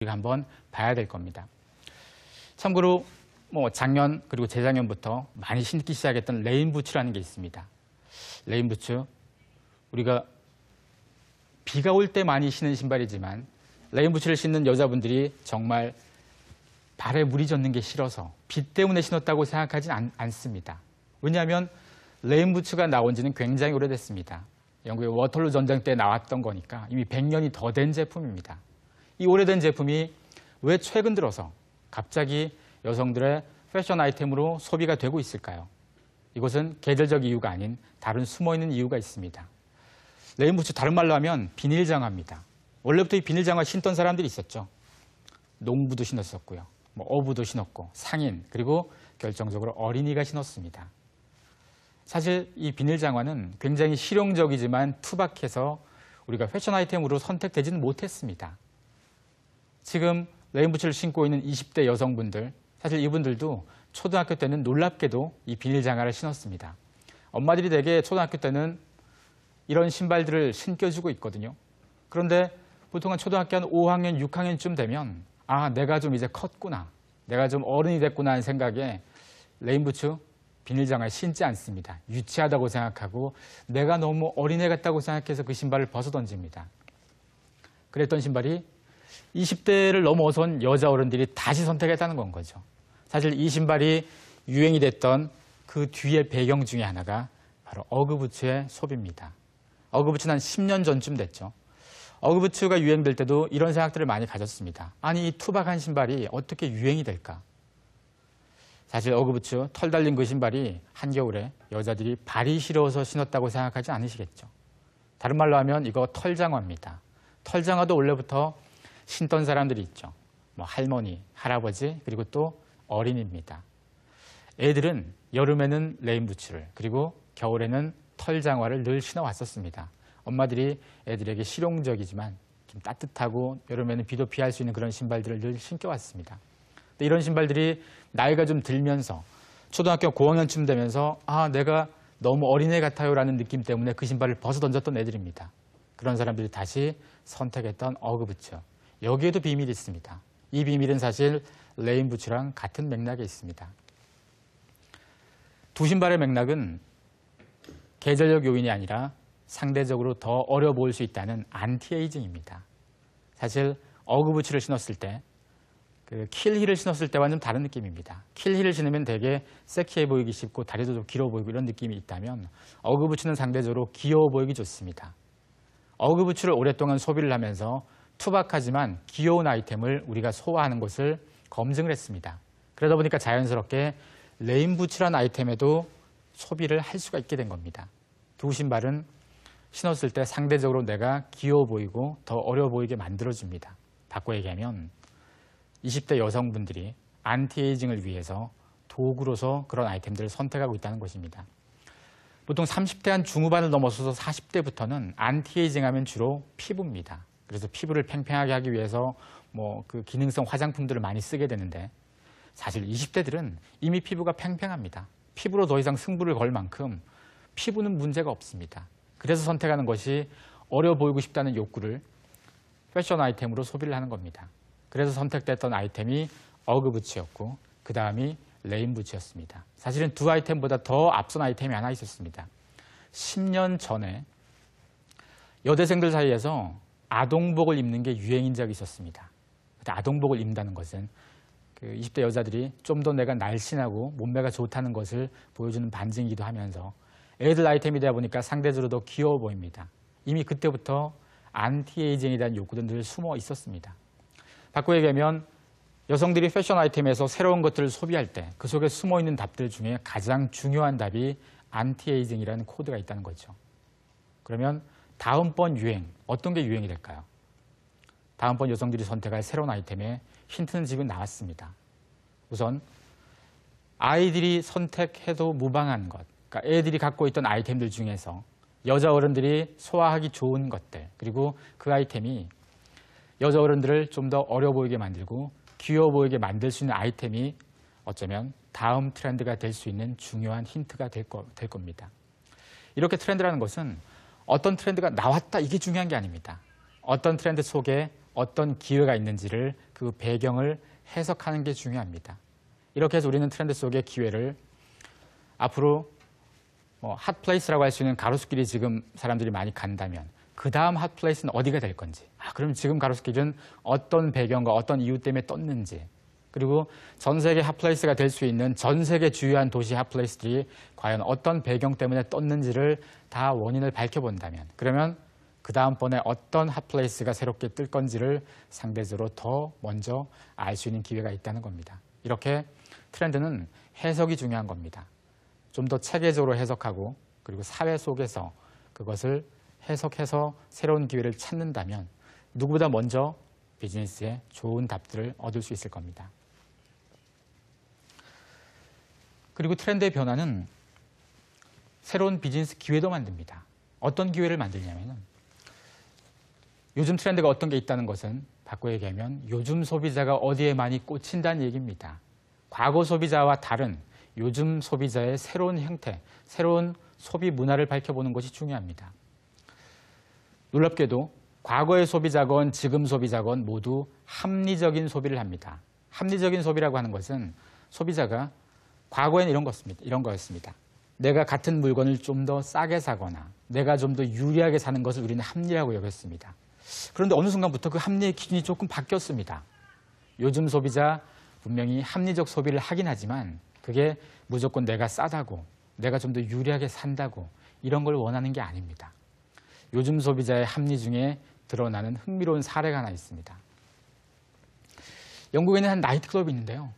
우리가 한번 봐야 될 겁니다. 참고로 작년 그리고 재작년부터 많이 신기 시작했던 레인부츠라는 게 있습니다. 레인부츠, 우리가 비가 올 때 많이 신는 신발이지만 레인부츠를 신는 여자분들이 정말 발에 물이 젖는 게 싫어서 비 때문에 신었다고 생각하진 않습니다. 왜냐하면 레인부츠가 나온 지는 굉장히 오래됐습니다. 영국의 워털루 전쟁 때 나왔던 거니까 이미 100년이 더 된 제품입니다. 이 오래된 제품이 왜 최근 들어서 갑자기 여성들의 패션 아이템으로 소비가 되고 있을까요? 이것은 계절적 이유가 아닌 다른 숨어있는 이유가 있습니다. 레인부츠, 다른 말로 하면 비닐 장화입니다. 원래부터 이 비닐 장화 신던 사람들이 있었죠. 농부도 신었었고요. 어부도 신었고 상인, 그리고 결정적으로 어린이가 신었습니다. 사실 이 비닐 장화는 굉장히 실용적이지만 투박해서 우리가 패션 아이템으로 선택되지는 못했습니다. 지금 레인부츠를 신고 있는 20대 여성분들, 사실 이분들도 초등학교 때는 놀랍게도 이 비닐 장화를 신었습니다. 엄마들이 대개 초등학교 때는 이런 신발들을 신겨주고 있거든요. 그런데 보통 한 초등학교 한 5학년, 6학년쯤 되면 내가 좀 이제 컸구나, 내가 좀 어른이 됐구나 하는 생각에 레인부츠, 비닐 장화를 신지 않습니다. 유치하다고 생각하고 내가 너무 어린애 같다고 생각해서 그 신발을 벗어던집니다. 그랬던 신발이 20대를 넘어선 여자 어른들이 다시 선택했다는 건 거죠. 사실 이 신발이 유행이 됐던 그 뒤의 배경 중에 하나가 바로 어그부츠의 소비입니다. 어그부츠는 한 10년 전쯤 됐죠. 어그부츠가 유행될 때도 이런 생각들을 많이 가졌습니다. 아니, 이 투박한 신발이 어떻게 유행이 될까? 사실 어그부츠, 털 달린 그 신발이 한겨울에 여자들이 발이 시려워서 신었다고 생각하지 않으시겠죠. 다른 말로 하면 이거 털장화입니다. 털장화도 원래부터 신던 사람들이 있죠. 할머니, 할아버지, 그리고 또 어린이입니다. 애들은 여름에는 레인부츠를, 그리고 겨울에는 털장화를 늘 신어왔었습니다. 엄마들이 애들에게 실용적이지만 좀 따뜻하고 여름에는 비도 피할 수 있는 그런 신발들을 늘 신겨왔습니다. 이런 신발들이 나이가 좀 들면서 초등학교 고학년쯤 되면서 내가 너무 어린애 같아요라는 느낌 때문에 그 신발을 벗어던졌던 애들입니다. 그런 사람들이 다시 선택했던 어그부츠. 여기에도 비밀이 있습니다. 이 비밀은 사실 레인부츠랑 같은 맥락에 있습니다. 두 신발의 맥락은 계절적 요인이 아니라 상대적으로 더 어려 보일 수 있다는 안티에이징입니다. 사실 어그부츠를 신었을 때 그 킬힐을 신었을 때와는 좀 다른 느낌입니다. 킬힐을 신으면 되게 섹시해 보이기 쉽고 다리도 좀 길어 보이고 이런 느낌이 있다면 어그부츠는 상대적으로 귀여워 보이기 좋습니다. 어그부츠를 오랫동안 소비를 하면서 투박하지만 귀여운 아이템을 우리가 소화하는 것을 검증을 했습니다. 그러다 보니까 자연스럽게 레인부츠라는 아이템에도 소비를 할 수가 있게 된 겁니다. 두 신발은 신었을 때 상대적으로 내가 귀여워 보이고 더 어려 보이게 만들어줍니다. 바꿔 얘기하면 20대 여성분들이 안티에이징을 위해서 도구로서 그런 아이템들을 선택하고 있다는 것입니다. 보통 30대 한 중후반을 넘어서서 40대부터는 안티에이징 하면 주로 피부입니다. 그래서 피부를 팽팽하게 하기 위해서 그 기능성 화장품들을 많이 쓰게 되는데 사실 20대들은 이미 피부가 팽팽합니다. 피부로 더 이상 승부를 걸 만큼 피부는 문제가 없습니다. 그래서 선택하는 것이 어려 보이고 싶다는 욕구를 패션 아이템으로 소비를 하는 겁니다. 그래서 선택됐던 아이템이 어그부츠였고 그 다음이 레인부츠였습니다. 사실은 두 아이템보다 더 앞선 아이템이 하나 있었습니다. 10년 전에 여대생들 사이에서 아동복을 입는 게 유행인 적이 있었습니다. 그때 아동복을 입는다는 것은 그 20대 여자들이 좀 더 내가 날씬하고 몸매가 좋다는 것을 보여주는 반증이기도 하면서 애들 아이템이 되다 보니까 상대적으로 더 귀여워 보입니다. 이미 그때부터 안티에이징에 대한 욕구도 늘 숨어 있었습니다. 바꿔 얘기하면 여성들이 패션 아이템에서 새로운 것들을 소비할 때 그 속에 숨어있는 답들 중에 가장 중요한 답이 안티에이징이라는 코드가 있다는 거죠. 그러면 다음번 유행, 어떤 게 유행이 될까요? 다음번 여성들이 선택할 새로운 아이템의 힌트는 지금 나왔습니다. 우선 아이들이 선택해도 무방한 것, 그러니까 애들이 갖고 있던 아이템들 중에서 여자 어른들이 소화하기 좋은 것들, 그리고 그 아이템이 여자 어른들을 좀 더 어려 보이게 만들고 귀여워 보이게 만들 수 있는 아이템이 어쩌면 다음 트렌드가 될 수 있는 중요한 힌트가 될 겁니다. 이렇게 트렌드라는 것은 어떤 트렌드가 나왔다 이게 중요한 게 아닙니다. 어떤 트렌드 속에 어떤 기회가 있는지를 그 배경을 해석하는 게 중요합니다. 이렇게 해서 우리는 트렌드 속의 기회를 앞으로 핫플레이스라고 할 수 있는 가로수길이 지금 사람들이 많이 간다면 그 다음 핫플레이스는 어디가 될 건지, 그럼 지금 가로수길은 어떤 배경과 어떤 이유 때문에 떴는지, 그리고 전 세계 핫플레이스가 될 수 있는 전 세계 주요한 도시 핫플레이스들이 과연 어떤 배경 때문에 떴는지를 다 원인을 밝혀본다면, 그러면 그 다음번에 어떤 핫플레이스가 새롭게 뜰 건지를 상대적으로 더 먼저 알 수 있는 기회가 있다는 겁니다. 이렇게 트렌드는 해석이 중요한 겁니다. 좀 더 체계적으로 해석하고 그리고 사회 속에서 그것을 해석해서 새로운 기회를 찾는다면 누구보다 먼저 비즈니스에 좋은 답들을 얻을 수 있을 겁니다. 그리고 트렌드의 변화는 새로운 비즈니스 기회도 만듭니다. 어떤 기회를 만들냐면은 요즘 트렌드가 어떤 게 있다는 것은 바꿔 얘기하면 요즘 소비자가 어디에 많이 꽂힌다는 얘기입니다. 과거 소비자와 다른 요즘 소비자의 새로운 형태, 새로운 소비 문화를 밝혀보는 것이 중요합니다. 놀랍게도 과거의 소비자건 지금 소비자건 모두 합리적인 소비를 합니다. 합리적인 소비라고 하는 것은 소비자가 과거에는 이런 거였습니다. 내가 같은 물건을 좀 더 싸게 사거나 내가 좀 더 유리하게 사는 것을 우리는 합리라고 여겼습니다. 그런데 어느 순간부터 그 합리의 기준이 조금 바뀌었습니다. 요즘 소비자 분명히 합리적 소비를 하긴 하지만 그게 무조건 내가 싸다고 내가 좀 더 유리하게 산다고 이런 걸 원하는 게 아닙니다. 요즘 소비자의 합리 중에 드러나는 흥미로운 사례가 하나 있습니다. 영국에는 한 나이트클럽이 있는데요.